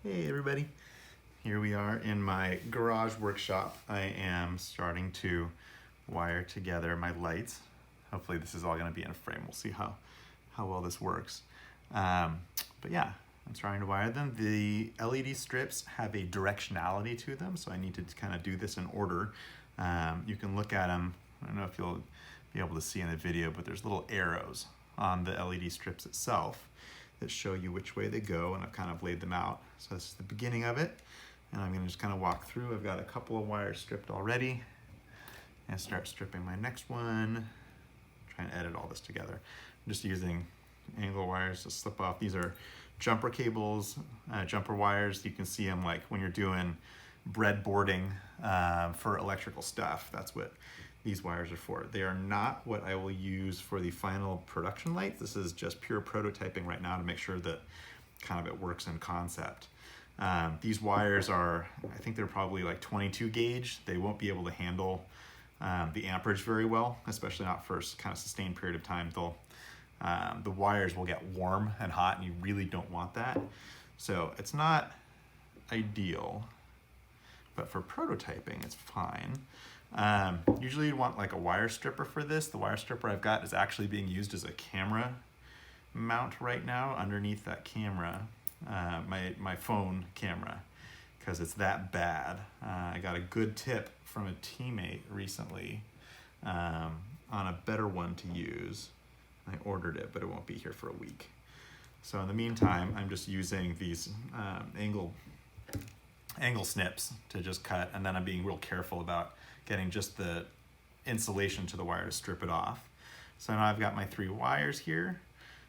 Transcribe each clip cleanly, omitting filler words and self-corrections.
Hey everybody, here we are in my garage workshop. I am starting to wire together my lights. Hopefully this is all going to be in a frame. We'll see how well this works. But yeah, I'm starting to wire them. The LED strips have a directionality to them, so I need to kind of do this in order. You can look at them. I don't know if you'll be able to see in the video, but there's little arrows on the LED strips itself that show you which way they go, and I've kind of laid them out. So this is the beginning of it, and I'm gonna just kind of walk through. I've got a couple of wires stripped already, and start stripping my next one. Trying to edit all this together. I'm just using angle wires to slip off. These are jumper cables, jumper wires. You can see them like when you're doing breadboarding for electrical stuff. That's what these wires are for. They are not what I will use for the final production lights. This is just pure prototyping right now to make sure that kind of it works in concept. These wires are, I think they're probably like 22 gauge. They won't be able to handle the amperage very well, especially not for a kind of sustained period of time. The wires will get warm and hot, and you really don't want that. So it's not ideal, but for prototyping, it's fine. Usually you'd want like a wire stripper for this. The wire stripper I've got is actually being used as a camera mount right now underneath that camera, my phone camera, because it's that bad. I got a good tip from a teammate recently on a better one to use. I ordered it, but it won't be here for a week. So in the meantime, I'm just using these angle snips to just cut, and then I'm being real careful about getting just the insulation to the wire to strip it off. So now I've got my 3 wires here.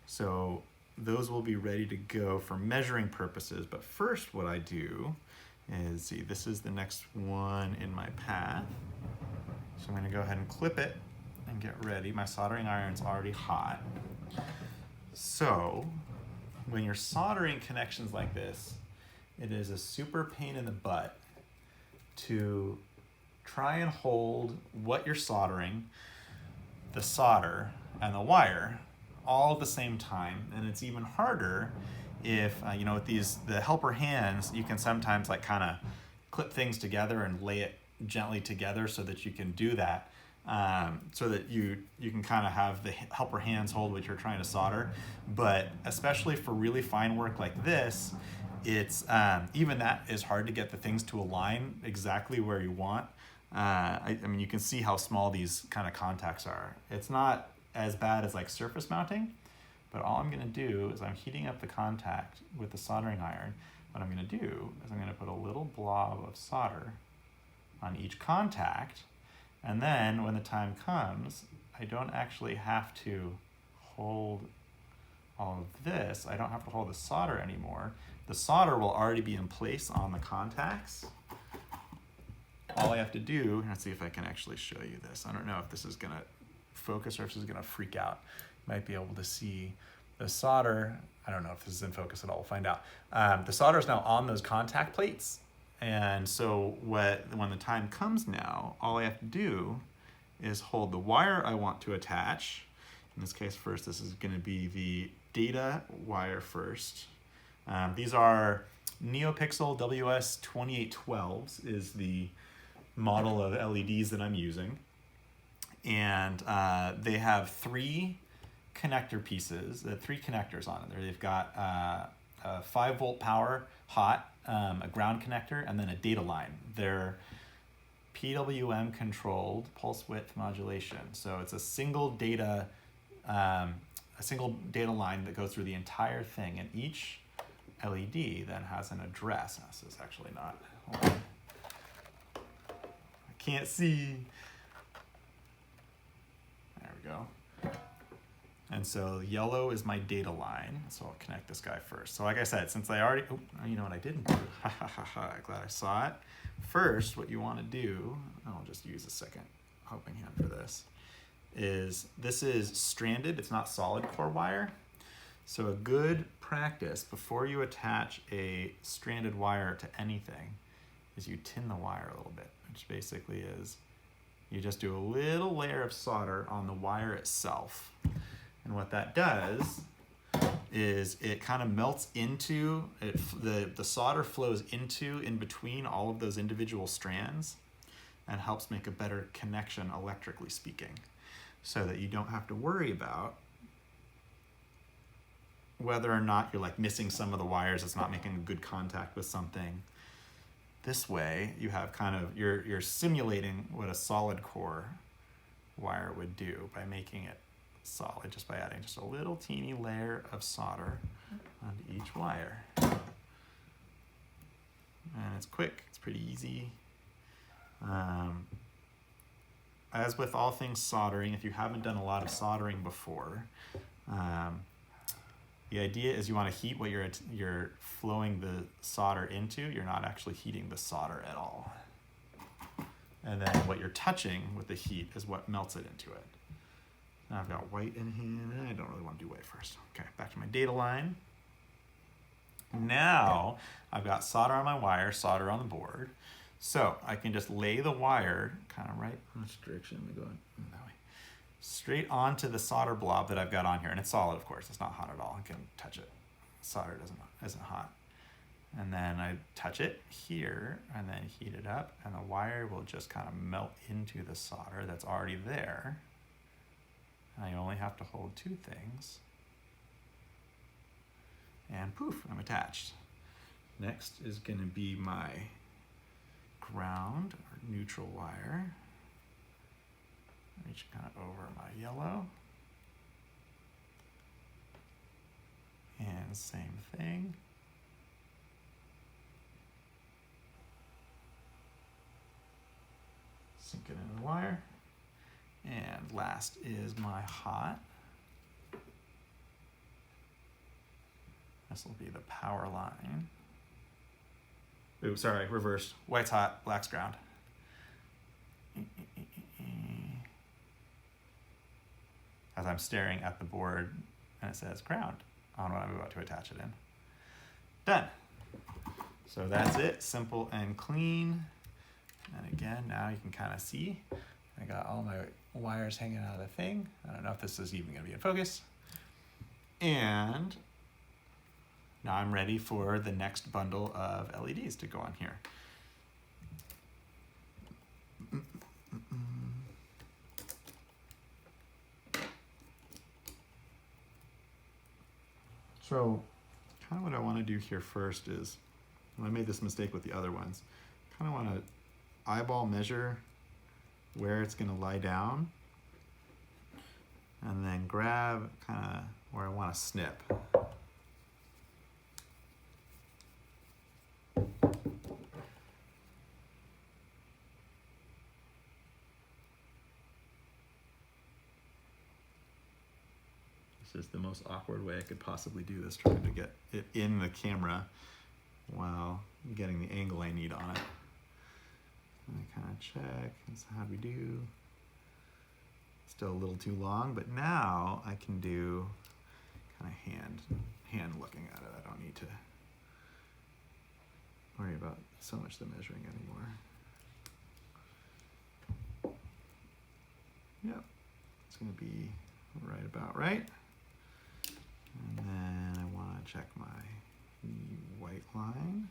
So those will be ready to go for measuring purposes. But first what I do is, see, this is the next one in my path. So I'm gonna go ahead and clip it and get ready. My soldering iron's already hot. So when you're soldering connections like this, it is a super pain in the butt to try and hold what you're soldering, the solder, and the wire all at the same time. And it's even harder if, with the helper hands, you can sometimes like kind of clip things together and lay it gently together so that you can do that. So that you can kind of have the helper hands hold what you're trying to solder. But especially for really fine work like this, it's even that is hard to get the things to align exactly where you want. I mean, you can see how small these kind of contacts are. It's not as bad as like surface mounting, but all I'm gonna do is I'm heating up the contact with the soldering iron. What I'm gonna do is I'm gonna put a little blob of solder on each contact, and then when the time comes, I don't actually have to hold all of this. I don't have to hold the solder anymore. The solder will already be in place on the contacts. All I have to do, let's see if I can actually show you this. I don't know if this is gonna focus or if this is gonna freak out. You might be able to see the solder. I don't know if this is in focus at all, we'll find out. The solder is now on those contact plates. And so when the time comes now, all I have to do is hold the wire I want to attach. In this case, first, this is gonna be the data wire first. These are Neopixel WS2812 is the model of LEDs that I'm using. And they have 3 connector pieces, 3 connectors on it. They've got a 5-volt power hot, a ground connector, and then a data line. They're PWM controlled pulse width modulation. So it's a single data line that goes through the entire thing, and each LED then has an address. This is actually not, hold on. I can't see. There we go. And so yellow is my data line. So I'll connect this guy first. So like I said, since I already, you know what I didn't do? Glad I saw it. First, what you want to do, I'll just use a second helping hand for this is stranded. It's not solid core wire. So a good practice before you attach a stranded wire to anything is you tin the wire a little bit, which basically is you just do a little layer of solder on the wire itself. And what that does is it kind of melts into it, the solder flows into in between all of those individual strands and helps make a better connection electrically speaking, so that you don't have to worry about whether or not you're like missing some of the wires, it's not making a good contact with something. This way you have kind of, you're simulating what a solid core wire would do by making it solid, just by adding just a little teeny layer of solder onto each wire. And it's quick, it's pretty easy. As with all things soldering, if you haven't done a lot of soldering before, the idea is you want to heat what you're flowing the solder into. You're not actually heating the solder at all. And then what you're touching with the heat is what melts it into it. Now I've got white in hand. I don't really want to do white first. Okay, back to my data line. Now I've got solder on my wire, solder on the board. So I can just lay the wire kind of right, which direction am I going? That way. Straight onto the solder blob that I've got on here. And it's solid, of course. It's not hot at all. I can touch it. Solder isn't hot. And then I touch it here and then heat it up, and the wire will just kind of melt into the solder that's already there. And I only have to hold two things. And poof, I'm attached. Next is going to be my ground or neutral wire. Reach kind of over my yellow. And same thing. Sink it in the wire. And last is my hot. This will be the power line. Ooh, sorry, reversed. White's hot, black's ground. As I'm staring at the board and it says ground on what I'm about to attach it in. Done. So that's it, simple and clean. And again, now you can kind of see, I got all my wires hanging out of the thing. I don't know if this is even gonna be in focus. And now I'm ready for the next bundle of LEDs to go on here. So kind of what I want to do here first is, I made this mistake with the other ones, kind of want to eyeball measure where it's going to lie down and then grab kind of where I want to snip. This is the most awkward way I could possibly do this, trying to get it in the camera while getting the angle I need on it. And I kind of check, that's how we do. Still a little too long, but now I can do kind of hand looking at it. I don't need to worry about so much the measuring anymore. Yep, it's gonna be right about right. And then I want to check my white line.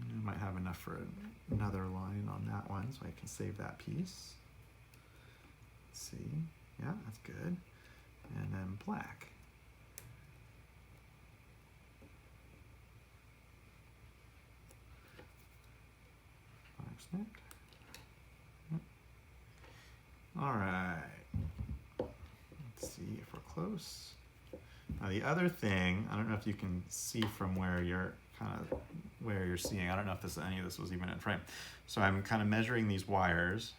I might have enough for another line on that one, so I can save that piece. Let's see, yeah, that's good. And then black. Black snipped. Yep. All right. Let's see if we're close. Now the other thing, I don't know if you can see from where you're seeing. I don't know if any of this was even in frame. So I'm kind of measuring these wires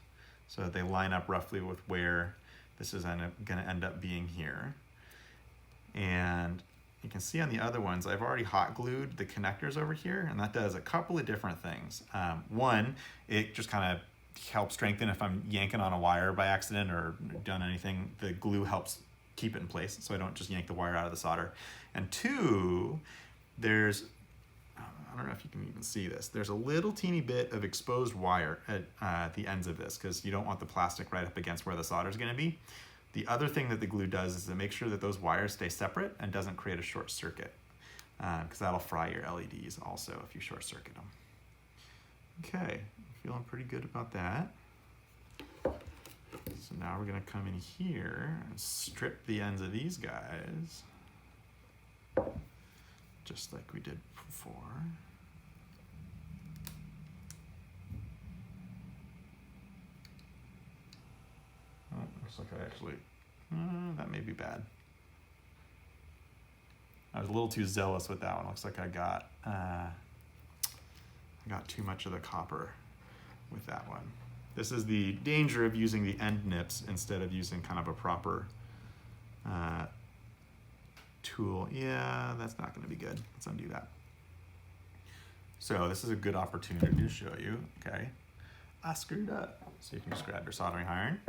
so that they line up roughly with where this is going to end up being here. And you can see on the other ones, I've already hot glued the connectors over here, and that does a couple of different things. One, it just kind of helps strengthen if I'm yanking on a wire by accident or done anything. The glue helps keep it in place so I don't just yank the wire out of the solder. And two, there's, I don't know if you can even see this, there's a little teeny bit of exposed wire at the ends of this because you don't want the plastic right up against where the solder is going to be. The other thing that the glue does is to make sure that those wires stay separate and doesn't create a short circuit, because that'll fry your LEDs also if you short circuit them. Okay, feeling pretty good about that. So now we're going to come in here and strip the ends of these guys, just like we did before. Oh, looks like I actually, that may be bad. I was a little too zealous with that one. Looks like I got too much of the copper with that one. This is the danger of using the end nips instead of using kind of a proper tool. Yeah, that's not going to be good. Let's undo that. So this is a good opportunity to show you, okay, I screwed up. So you can just grab your soldering iron,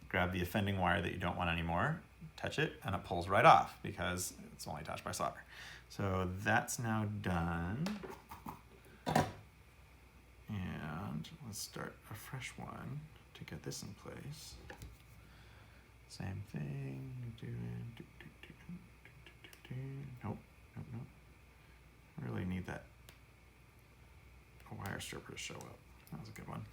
grab the offending wire that you don't want anymore, touch it, and it pulls right off because it's only touched by solder. So that's now done. And let's start a fresh one to get this in place. Same thing, nope. I really need that wire stripper to show up. That was a good one.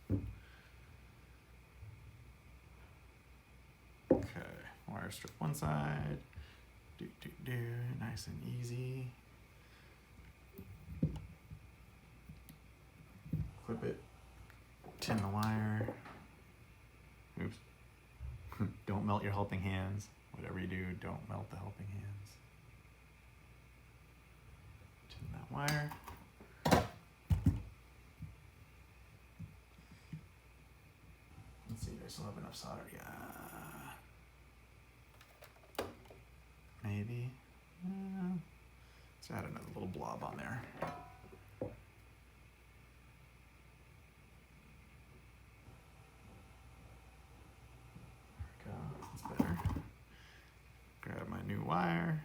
Okay, wire strip one side. Nice and easy. Clip it, tin the wire. Oops. Don't melt your helping hands. Whatever you do, don't melt the helping hands. Tin that wire. Let's see, I still have enough solder. Yeah. Maybe. Let's add another little blob on there. That's better. Grab my new wire.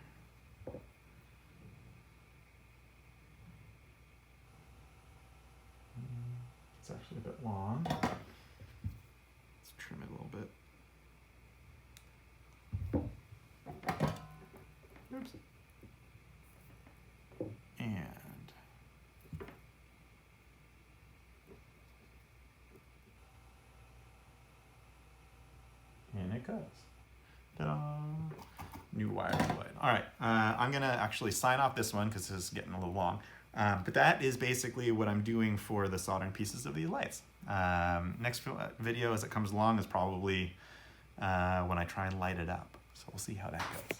It's actually a bit long. Let's trim it a little bit. Oops. And it goes. Ta-da! New wire blade. All right, I'm gonna actually sign off this one because this is getting a little long. But that is basically what I'm doing for the soldering pieces of these lights. Next video as it comes along is probably when I try and light it up. So we'll see how that goes.